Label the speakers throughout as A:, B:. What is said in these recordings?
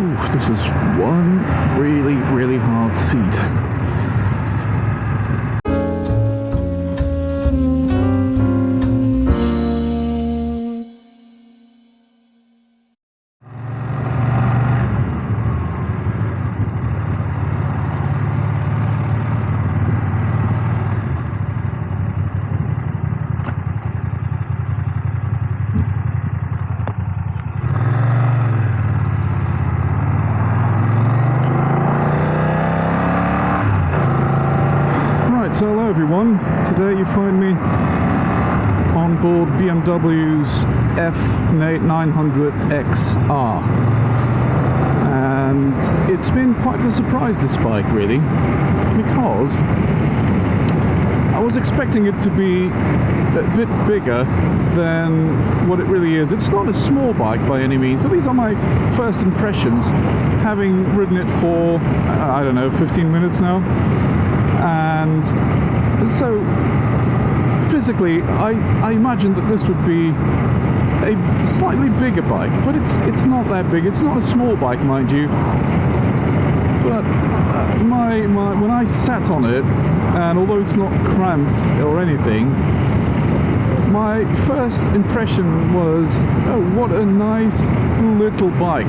A: Ooh, this is one really hard seat. So hello everyone, today you find me on board BMW's F900 XR, and it's been quite a surprise, this bike, really, because I was expecting it to be a bit bigger than what it really is. It's not a small bike by any means, so these are my first impressions, having ridden it for, I don't know, 15 minutes now. And so physically I imagined that this would be a slightly bigger bike, but it's not that big. It's not a small bike, mind you, but when I sat on it, and although it's not cramped or anything, my first impression was, oh, what a nice little bike,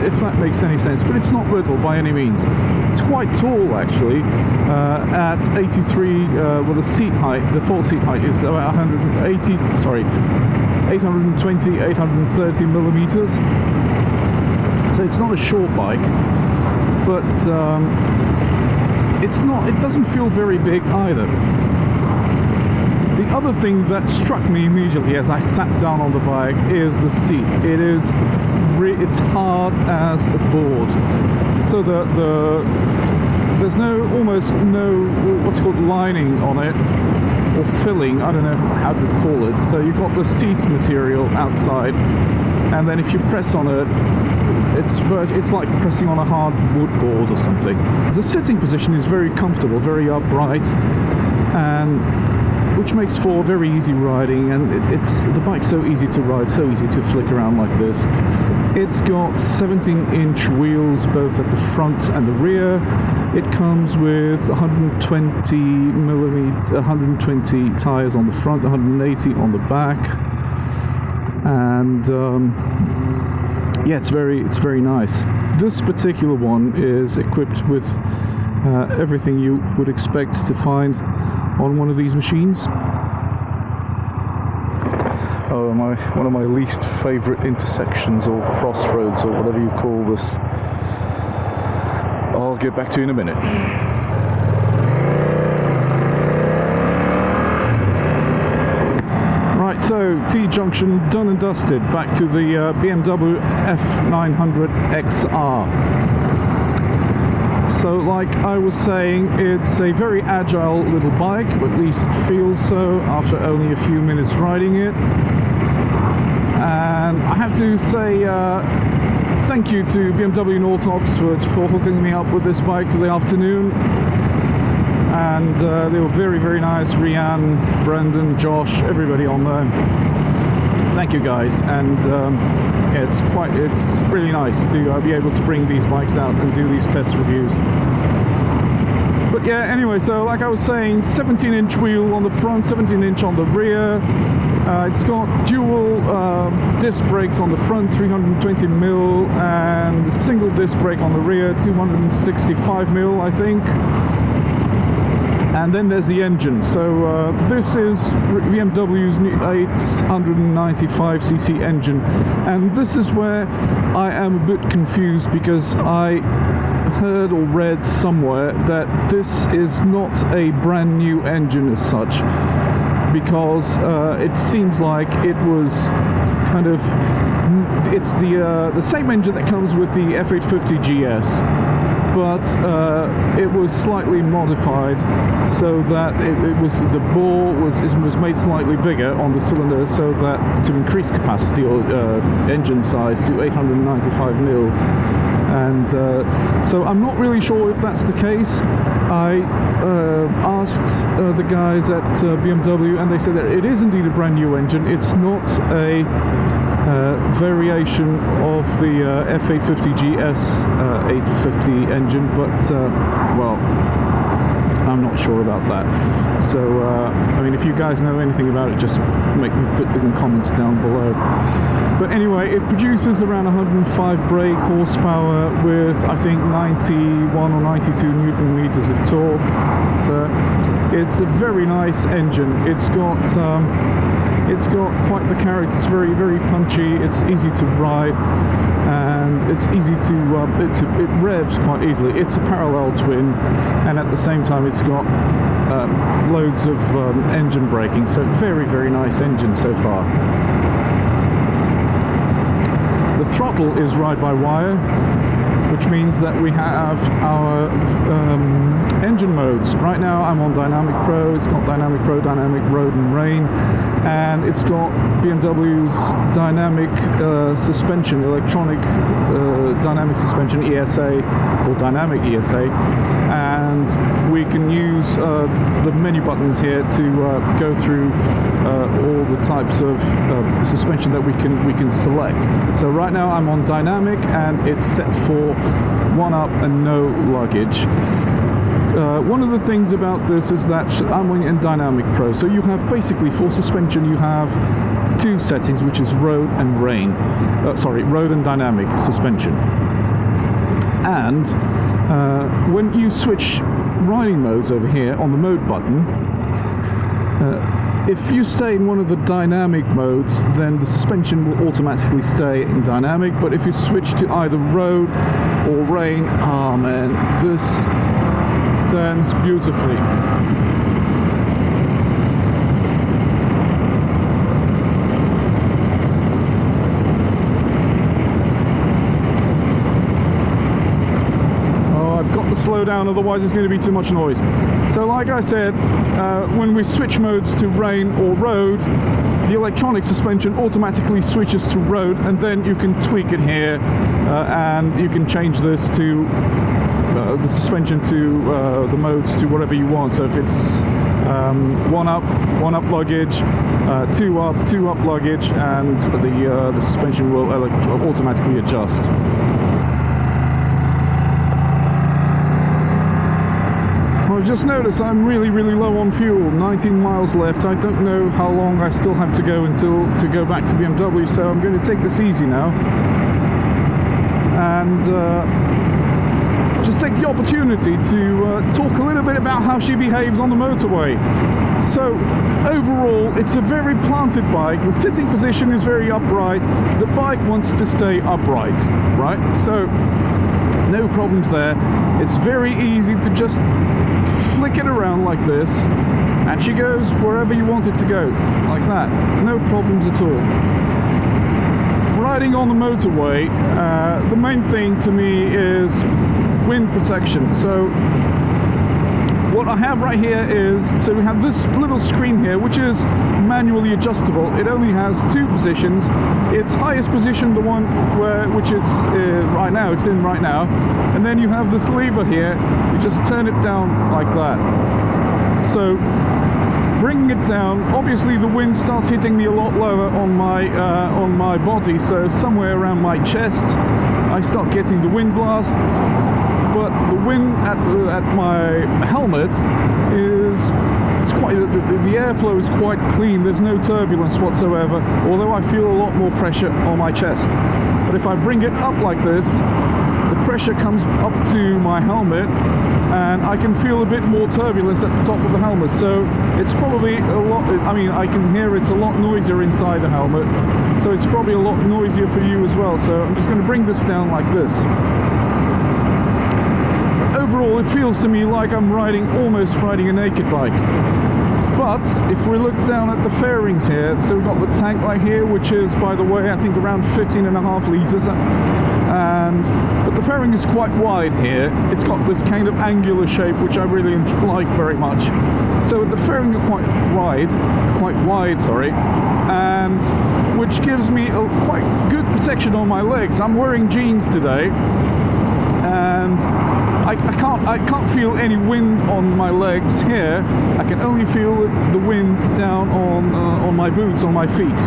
A: if that makes any sense. But it's not little by any means. It's quite tall, actually. At 83, well, the seat height, the full seat height is about 820, 830 millimeters. So it's not a short bike, but it doesn't feel very big either. The other thing that struck me immediately as I sat down on the bike is the seat. It's hard as a board. So there's almost no what's called lining on it, or filling. I don't know how to call it. So you've got the seat material outside, and then if you press on it, it's like pressing on a hard wood board or something. The sitting position is very comfortable, very upright, and which makes for very easy riding, and the bike's so easy to ride, so easy to flick around like this. It's got 17-inch wheels both at the front and the rear. It comes with 120 tires on the front, 180 on the back, and yeah, it's very nice. This particular one is equipped with everything you would expect to find on one of these machines. Oh, one of my least favorite intersections or crossroads or whatever you call this. I'll get back to you in a minute. Right, so T-junction done and dusted. Back to the BMW F900 XR. So, like I was saying, it's a very agile little bike, or at least it feels so after only a few minutes riding it. And I have to say thank you to BMW North Oxford for hooking me up with this bike for the afternoon. And they were very nice. Rianne, Brendan, Josh, everybody on there. Thank you guys, and yeah, it's really nice to be able to bring these bikes out and do these test reviews. But yeah, anyway, so like I was saying, 17-inch wheel on the front, 17-inch on the rear. It's got dual disc brakes on the front, 320mm, and a single disc brake on the rear, 265mm, I think. And then there's the engine. So this is BMW's new 895cc engine, and this is where I am a bit confused, because I heard or read somewhere that this is not a brand new engine as such, because it seems like it was kind of, it's the same engine that comes with the F850 GS, but it was slightly modified so that the bore was made slightly bigger on the cylinder, so that to increase capacity or engine size to 895mm. And so I'm not really sure if that's the case. I asked the guys at BMW, and they said that it is indeed a brand new engine. It's not a variation of the F850 GS 850 engine, but well, I'm not sure about that. So I mean, if you guys know anything about it, just put it in comments down below. But anyway, it produces around 105 brake horsepower with, I think, 91 or 92 Newton meters of torque. It's a very nice engine. It's got quite the character. It's very, very punchy. It's easy to ride, and it's easy to it revs quite easily. It's a parallel twin, and at the same time it's got loads of engine braking. So very, very nice engine so far. The throttle is ride-by-wire, which means that we have our engine modes. Right now I'm on Dynamic Pro. It's got Dynamic Pro, Dynamic Road and Rain, and it's got BMW's dynamic suspension, electronic dynamic suspension, ESA, or dynamic ESA, and we can use the menu buttons here to go through all the types of suspension that we can select. So right now I'm on dynamic, and it's set for one up and no luggage. One of the things about this is that I'm in Dynamic Pro, so you have basically for suspension you have two settings, which is road and rain. Road and dynamic suspension. And when you switch riding modes over here on the mode button, if you stay in one of the dynamic modes, then the suspension will automatically stay in dynamic. But if you switch to either road or rain, oh man, this turns beautifully. Slow down, otherwise it's going to be too much noise. So like I said, when we switch modes to rain or road, the electronic suspension automatically switches to road, and then you can tweak it here and you can change this to the suspension to the modes to whatever you want. So if it's one up luggage, two up luggage, and the suspension will automatically adjust. I've just noticed I'm really, really low on fuel. 19 miles left. I don't know how long I still have to go to go back to BMW, so I'm going to take this easy now and just take the opportunity to talk a little bit about how she behaves on the motorway. So overall, it's a very planted bike. The sitting position is very upright. The bike wants to stay upright, right? So no problems there. It's very easy to just flick it around like this, and she goes wherever you want it to go, like that. No problems at all. Riding on the motorway, the main thing to me is wind protection. So what I have right here is, so we have this little screen here, which is manually adjustable. It only has two positions. Its highest position, the one which it's right now, it's in right now, and then you have this lever here. You just turn it down like that. So bringing it down, obviously the wind starts hitting me a lot lower on my body, so somewhere around my chest I start getting the wind blast. But the wind at my helmet is quite, the airflow is quite clean. There's no turbulence whatsoever, although I feel a lot more pressure on my chest. But if I bring it up like this, the pressure comes up to my helmet, and I can feel a bit more turbulence at the top of the helmet. So it's probably a lot, I mean, I can hear it's a lot noisier inside the helmet, so it's probably a lot noisier for you as well. So I'm just going to bring this down like this. Overall, it feels to me like I'm almost riding a naked bike. But if we look down at the fairings here, so we've got the tank light here, which is, by the way, I think around 15.5 litres. But the fairing is quite wide here. It's got this kind of angular shape, which I really like very much. So the fairing is quite wide, and which gives me a quite good protection on my legs. I'm wearing jeans today, and I can't feel any wind on my legs here. I can only feel the wind down on my boots, on my feet.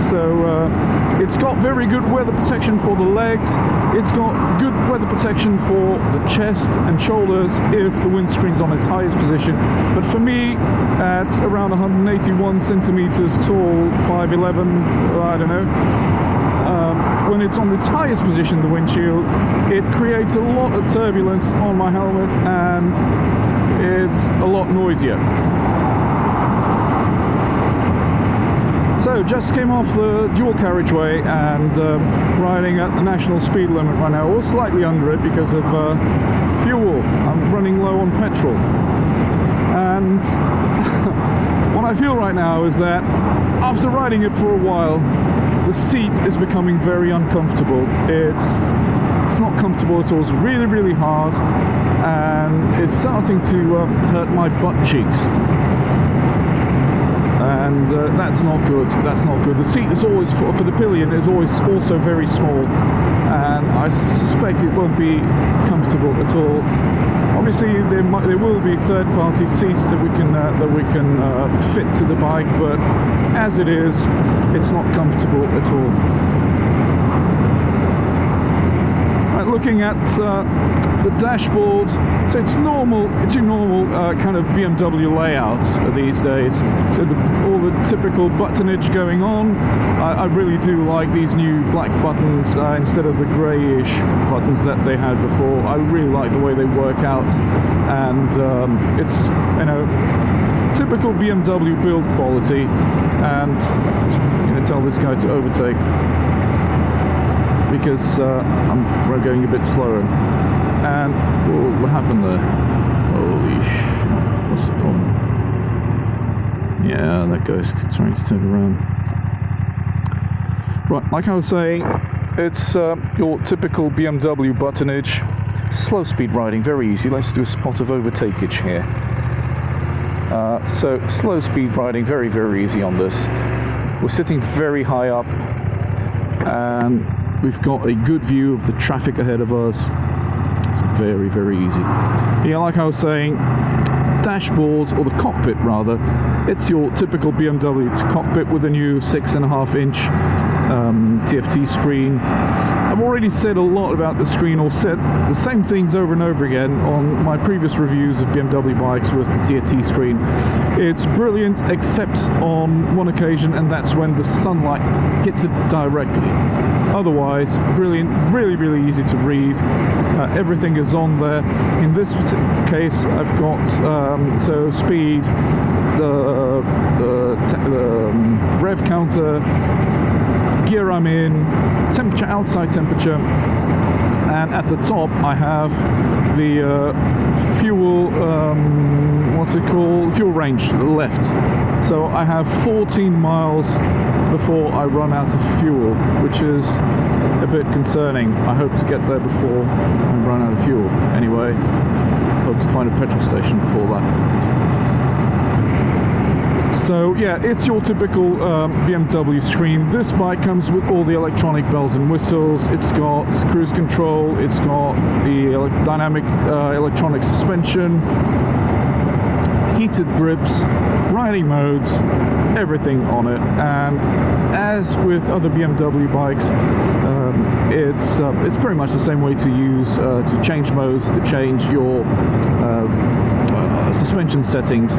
A: So it's got very good weather protection for the legs. It's got good weather protection for the chest and shoulders if the windscreen's on its highest position. But for me, at around 181 centimeters tall, 5'11", I don't know, when it's on its highest position, the windshield, it creates a lot of turbulence on my helmet and it's a lot noisier. So just came off the dual carriageway and riding at the national speed limit right now, or slightly under it because of fuel. I'm running low on petrol. And what I feel right now is that after riding it for a while, the seat is becoming very uncomfortable. It's not comfortable at all. It's really, really hard, and it's starting to hurt my butt cheeks. And that's not good. That's not good. The seat is always for the pillion is always also very small, and I suspect it won't be comfortable at all. Obviously, there will be third-party seats that we can fit to the bike, but as it is, it's not comfortable at all. Right, looking at the dashboard, so it's normal. It's your normal kind of BMW layout these days. So all the typical buttonage going on. I really do like these new black buttons instead of the greyish buttons that they had before. I really like the way they work out, and it's, you know, typical BMW build quality. And I'm going to tell this guy to overtake because I'm going a bit slower. And whoa, what happened there? Holy what's the problem? Yeah, that guy's trying to turn around. Right, like I was saying, it's your typical BMW buttonage. Slow speed riding, very easy. Let's do a spot of overtakeage here. So slow speed riding, very, very easy on this. We're sitting very high up, and we've got a good view of the traffic ahead of us. It's very, very easy. Yeah, like I was saying, dashboard, or the cockpit rather, it's your typical BMW cockpit with a new 6.5-inch TFT screen. I've already said a lot about the screen, or said the same things over and over again on my previous reviews of BMW bikes with the TFT screen. It's brilliant, except on one occasion, and that's when the sunlight hits it directly. Otherwise, brilliant, really, really easy to read. Everything is on there. In this case, I've got so speed, the rev counter, gear I'm in, temperature, outside temperature, and at the top I have the fuel, what's it called? Fuel range, left. So I have 14 miles before I run out of fuel, which is a bit concerning. I hope to get there before I run out of fuel. Anyway, hope to find a petrol station before that. So yeah, it's your typical BMW screen. This bike comes with all the electronic bells and whistles. It's got cruise control, it's got the dynamic electronic suspension, heated grips, riding modes, everything on it. And as with other BMW bikes, it's pretty much the same way to use to change modes, to change your suspension settings.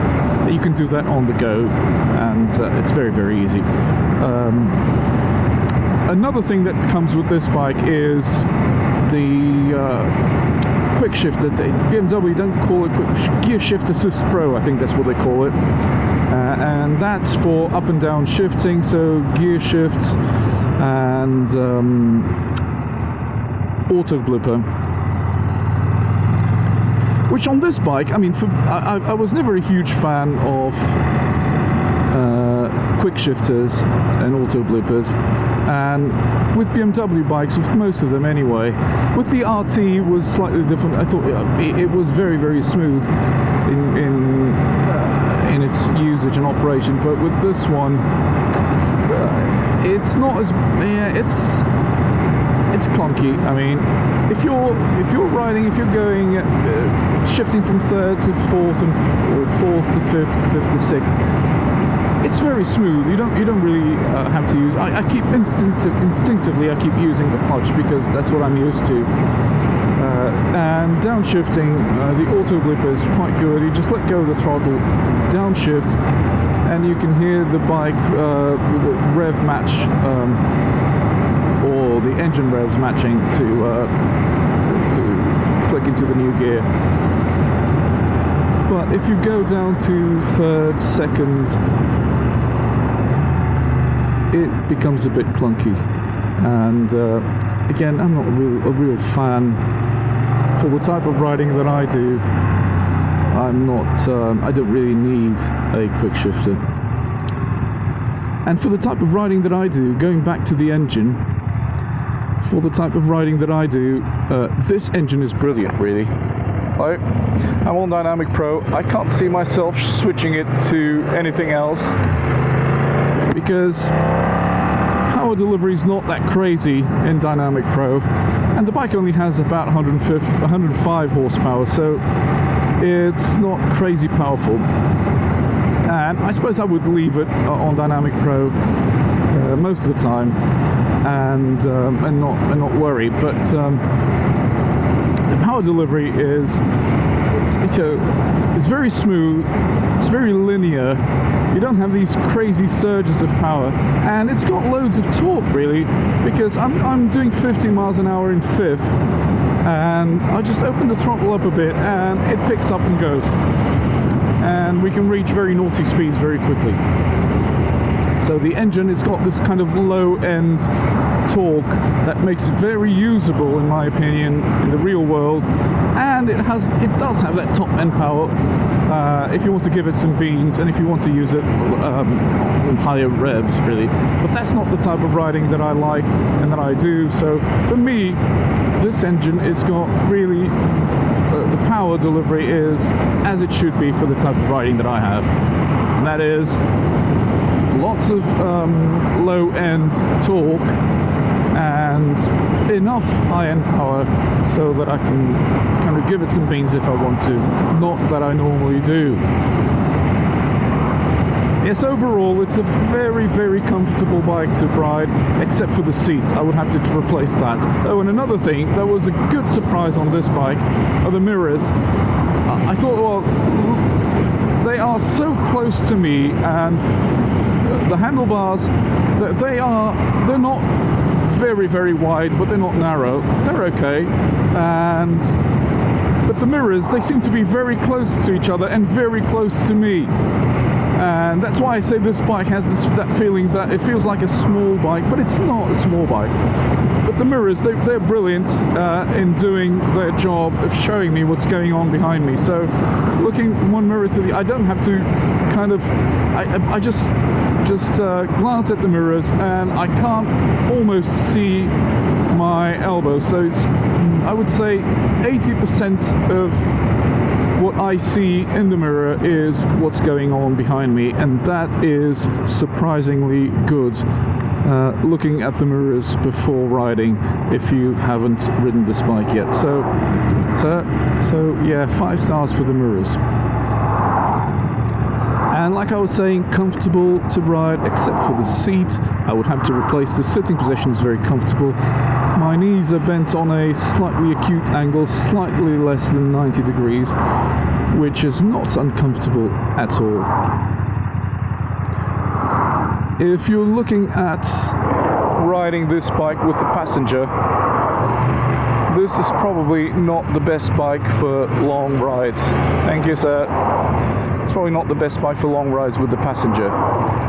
A: You can do that on the go, and it's very, very easy. Another thing that comes with this bike is the quick shifter. BMW don't call it gear shift assist pro, I think that's what they call it, and that's for up and down shifting, so gear shifts and auto blipper. Which on this bike, I mean, I was never a huge fan of quick shifters and auto blippers, and with BMW bikes, with most of them anyway, with the RT was slightly different. I thought it was very, very smooth in its usage and operation, but with this one, it's not as, yeah, it's it's clunky. I mean, if you're riding, if you're going shifting from third to fourth or fourth to fifth, fifth to sixth, it's very smooth. You don't really have to use. I keep instinctively I keep using the clutch because that's what I'm used to. And downshifting, the auto blip is quite good. You just let go of the throttle, downshift, and you can hear the bike the rev match, or the engine revs matching to click into the new gear. But if you go down to third, second, it becomes a bit clunky. And again, I'm not a real fan. For the type of riding that I do, I don't really need a quick shifter. And for the type of riding that I do, going back to the engine, for the type of riding that I do, this engine is brilliant, really. I'm on Dynamic Pro. I can't see myself switching it to anything else because power delivery is not that crazy in Dynamic Pro, and the bike only has about 105 horsepower, so it's not crazy powerful. And I suppose I would leave it on Dynamic Pro most of the time and not worry. But the power delivery is it's very smooth, it's very linear. You don't have these crazy surges of power, and it's got loads of torque, really, because I'm doing 50 miles an hour in fifth, and I just open the throttle up a bit and it picks up and goes, and we can reach very naughty speeds very quickly. So the engine has got this kind of low end torque that makes it very usable, in my opinion, in the real world, and it does have that top end power if you want to give it some beans and if you want to use it in higher revs, really. But that's not the type of riding that I like and that I do. So for me, this engine, it's got really the power delivery is as it should be for the type of riding that I have, and that is lots of low-end torque and enough high-end power so that I can kind of give it some beans if I want to, not that I normally do. Yes, overall it's a very, very comfortable bike to ride, except for the seat. I would have to replace that. Oh, and another thing that was a good surprise on this bike are the mirrors. I thought, well, they are so close to me, and the handlebars, they're not very, very wide, but they're not narrow. They're okay. But the mirrors, they seem to be very close to each other and very close to me. And that's why I say this bike has that feeling that it feels like a small bike, but it's not a small bike. But the mirrors, they're brilliant in doing their job of showing me what's going on behind me. So looking from one mirror to the, I don't have to kind of, I just glance at the mirrors and I can't almost see my elbow. So it's, I would say 80% of what I see in the mirror is what's going on behind me, and that is surprisingly good. Looking at the mirrors before riding, if you haven't ridden this bike yet. So yeah, 5 stars for the mirrors. And like I was saying, comfortable to ride except for the seat. I would have to replace the sitting position. Is very comfortable. My knees are bent on a slightly acute angle, slightly less than 90 degrees, which is not uncomfortable at all. If you're looking at riding this bike with the passenger, this is probably not the best bike for long rides. Thank you, sir. It's probably not the best bike for long rides with the passenger,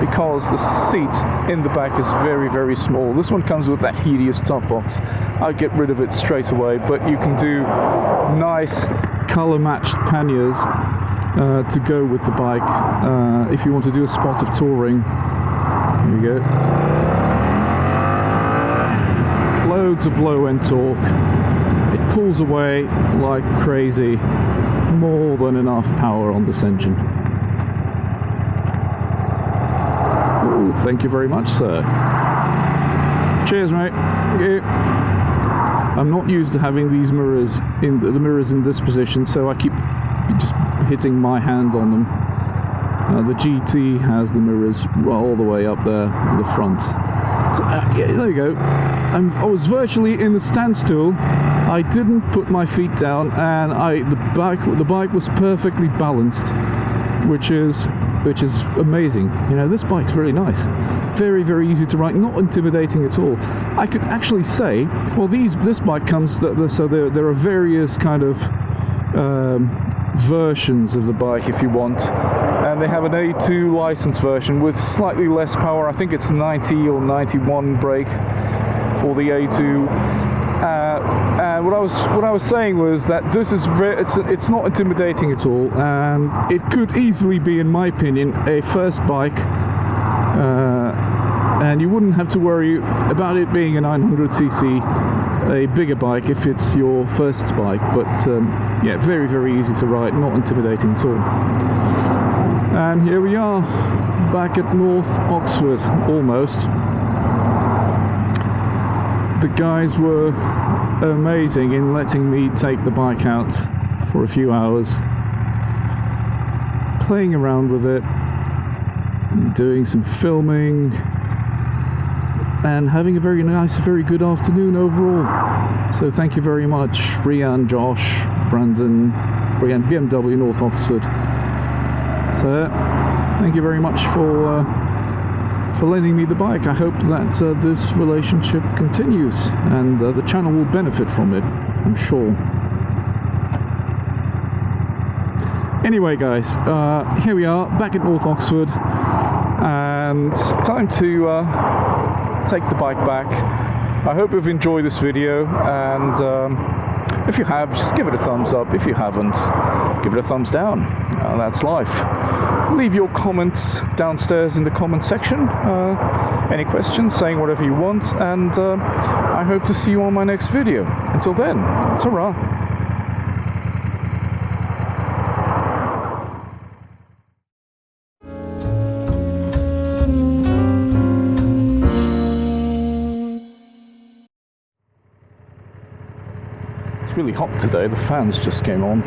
A: because the seat in the back is very, very small. This one comes with that hideous top box. I'd get rid of it straight away, but you can do nice color-matched panniers to go with the bike if you want to do a spot of touring. There you go. Loads of low-end torque. It pulls away like crazy. More than enough power on this engine. Ooh, thank you very much, sir. Cheers, mate. Thank you. I'm not used to having these mirrors in the mirrors in this position, so I keep just hitting my hand on them. The GT has the mirrors all the way up there in the front. So, yeah, there you go. I was virtually in a standstill. I didn't put my feet down, and the bike was perfectly balanced, which is amazing. You know, this bike's really nice, very, very easy to ride, not intimidating at all. I could actually say, well, this bike comes, so there are various kind of versions of the bike if you want, and they have an A2 license version with slightly less power. I think it's 90 or 91 brake for the A2. And what I was saying was that this is it's not intimidating at all, and it could easily be, in my opinion, a first bike, and you wouldn't have to worry about it being a 900cc, a bigger bike, if it's your first bike. But yeah, very, very easy to ride, not intimidating at all. And here we are, back at North Oxford, almost. The guys were amazing in letting me take the bike out for a few hours, playing around with it, doing some filming, and having a very nice, very good afternoon overall. So thank you very much, Brian, Josh, Brandon, Brian, BMW North Oxford. So thank you very much for lending me the bike. I hope that this relationship continues, and the channel will benefit from it, I'm sure. Anyway guys, here we are back at North Oxford, and time to take the bike back. I hope you've enjoyed this video, and if you have, just give it a thumbs up. If you haven't, give it a thumbs down. That's life. Leave your comments downstairs in the comment section. Any questions, saying whatever you want, and I hope to see you on my next video. Until then, ta-ra. It's really hot today, the fans just came on.